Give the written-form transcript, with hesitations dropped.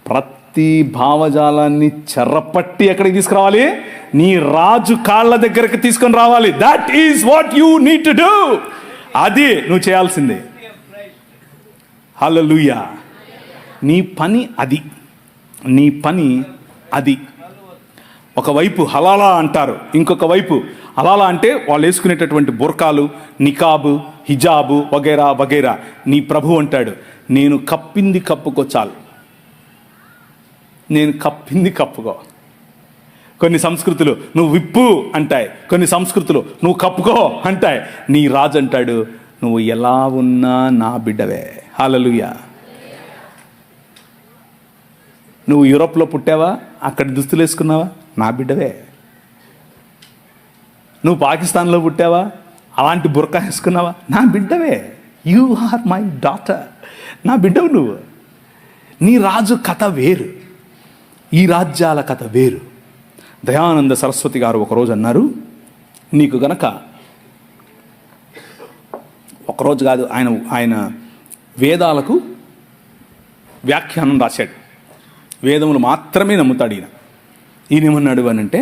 ప్రతి భావజాలాన్ని చెరపట్టి ఎక్కడికి తీసుకురావాలి? నీ రాజు కాళ్ళ దగ్గరికి తీసుకొని రావాలి. That is what you need to do. అది నువ్వు చేయాల్సిందే. హల్లెలూయా. నీ పని అది, నీ పని అది. ఒకవైపు హలాలా అంటారు, ఇంకొక వైపు హలాలా అంటే వాళ్ళు వేసుకునేటటువంటి బుర్కాలు, నికాబు, హిజాబు వగైరా వగైరా. నీ ప్రభు అంటాడు, నేను కప్పింది కప్పుకో చాలు. నేను కప్పింది కప్పుకో. కొన్ని సంస్కృతులు నువ్వు విప్పు అంటాయి, కొన్ని సంస్కృతులు నువ్వు కప్పుకో అంటాయి. నీ రాజు అంటాడు, నువ్వు ఎలా ఉన్నా నా బిడ్డవే. హల్లెలూయా. నువ్వు యూరోప్లో పుట్టావా, అక్కడ దుస్తులు వేసుకున్నావా, నా బిడ్డవే. నువ్వు పాకిస్తాన్లో పుట్టావా, అలాంటి బుర్కా వేసుకున్నావా, నా బిడ్డవే. యు ఆర్ మై డాటర్, నా బిడ్డవు నువ్వు. నీ రాజు కథ వేరు, ఈ రాజ్యాల కథ వేరు. దయానంద సరస్వతి గారు ఒకరోజు అన్నారు, నీకు గనక ఒకరోజు కాదు, ఆయన వేదాలకు వ్యాఖ్యానం రాశాడు. వేదములు మాత్రమే నమ్ముతాడు ఈయన. ఈయనేమన్నాడు అని అంటే,